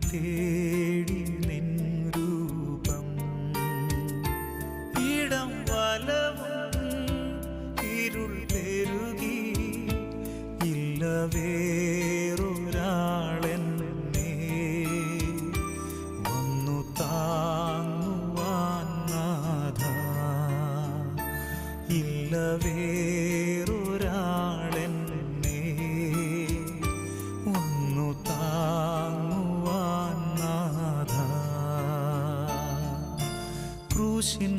തേടി നിൻ രൂപം ഇടം വലവും ഇരുൾ പെരുകി ഇല്ല വേറൊരാളെന്നെ വന്നു താങ്ങുവാൻ നാഥ ഇല്ല വേറൊരാളെന്നെ വന്നു താങ്ങുവാൻ നാഥ ക്രൂശിൻ